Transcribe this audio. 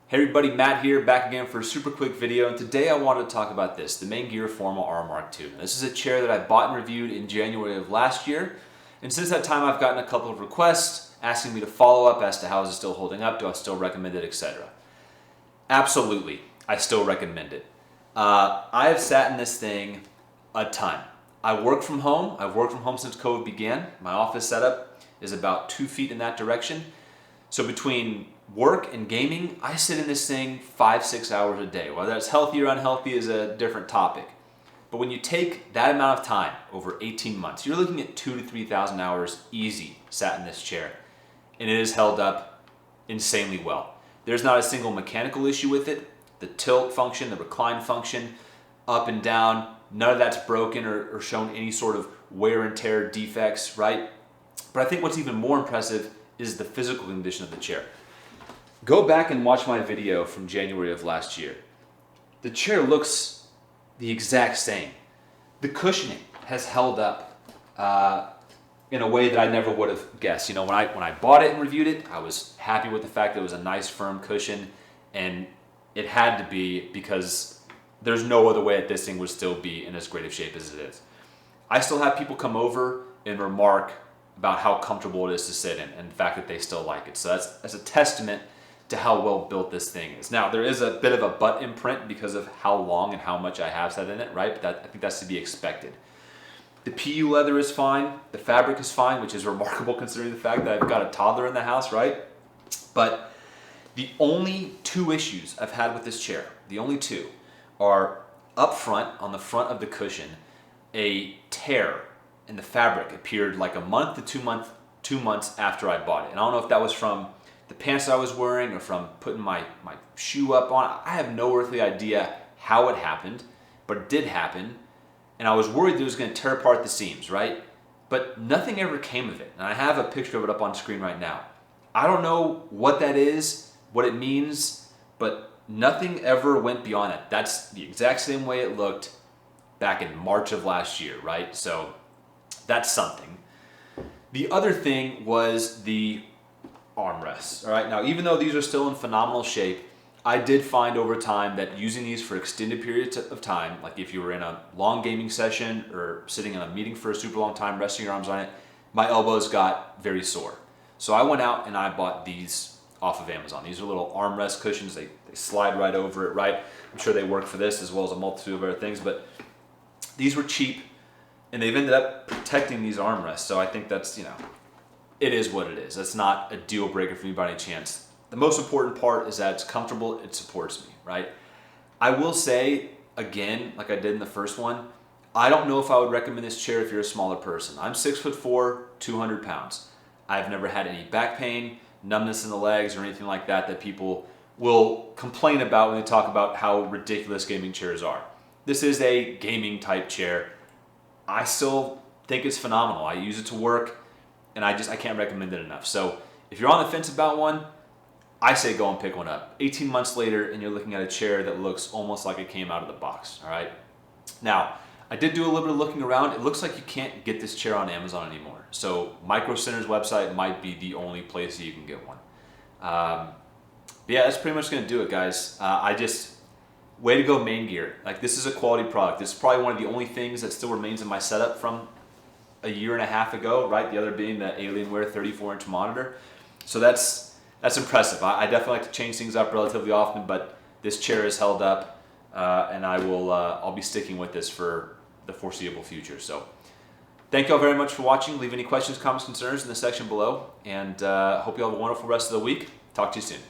Hey everybody, Matt here, back again for a super quick video, and today I wanted to talk about this, the Maingear Forma R Mk II. This is a chair that I bought and reviewed in January of last year, and since that time I've gotten a couple of requests asking me to follow up as to how is it still holding up, do I still recommend it, etc. Absolutely, I still recommend it. I have sat in this thing a ton. I work from home. I've worked from home since COVID began. My office setup is about 2 feet in that direction. So between work and gaming, I sit in this thing 5-6 hours a day. Whether that's healthy or unhealthy is a different topic. But when you take that amount of time over 18 months, you're looking at 2,000 to 3,000 hours easy sat in this chair. And it is held up insanely well. There's not a single mechanical issue with it. The tilt function, the recline function, up and down, none of that's broken or shown any sort of wear and tear defects, right? But I think what's even more impressive is the physical condition of the chair. Go back and watch my video from January of last year. The chair looks the exact same. The cushioning has held up in a way that I never would have guessed. You know, when I bought it and reviewed it, I was happy with the fact that it was a nice firm cushion, and it had to be because there's no other way that this thing would still be in as great of shape as it is. I still have people come over and remark about how comfortable it is to sit in and the fact that they still like it. So that's a testament to how well built this thing is. Now, there is a bit of a butt imprint because of how long and how much I have sat in it, right? But I think that's to be expected. The PU leather is fine. The fabric is fine, which is remarkable considering the fact that I've got a toddler in the house, right? But the only two issues I've had with this chair, the only two, are up front, on the front of the cushion, a tear in the fabric appeared like a month to 2 months after I bought it. And I don't know if that was from the pants I was wearing or from putting my shoe up on. I have no earthly idea how it happened, but it did happen. And I was worried that it was going to tear apart the seams, right? But nothing ever came of it. And I have a picture of it up on screen right now. I don't know what that is, what it means, but nothing ever went beyond it. That's the exact same way it looked back in March of last year, right? So that's something. The other thing was the armrests. All right, now even though these are still in phenomenal shape, I did find over time that using these for extended periods of time, like if you were in a long gaming session or sitting in a meeting for a super long time, resting your arms on it, my elbows got very sore. So I went out and I bought these off of Amazon. These are little Armrest cushions. They slide right over it, right? I'm sure they work for this as well as a multitude of other things, but these were cheap and they've ended up protecting these armrests. So I think that's, it is what it is. That's not a deal breaker for me by any chance. The most important part is that it's comfortable, it supports me, right? I will say, again, like I did in the first one, I don't know if I would recommend this chair if you're a smaller person. I'm 6'4", 200 pounds. I've never had any back pain, numbness in the legs, or anything like that that people will complain about when they talk about how ridiculous gaming chairs are. This is a gaming type chair. I still think it's phenomenal. I use it to work, and I can't recommend it enough. So if you're on the fence about one, I say go and pick one up. 18 months later, and you're looking at a chair that looks almost like it came out of the box, all right? Now, I did do a little bit of looking around. It looks like you can't get this chair on Amazon anymore. So Micro Center's website might be the only place that you can get one. But yeah, that's pretty much gonna do it, guys. Way to go, Maingear. Like, this is a quality product. This is probably one of the only things that still remains in my setup from a year and a half ago, right? The other being the Alienware 34-inch monitor. So that's impressive. I definitely like to change things up relatively often, but this chair is held up, and I'll be sticking with this for the foreseeable future. So thank you all very much for watching. Leave any questions, comments, concerns in the section below, and hope you all have a wonderful rest of the week. Talk to you soon.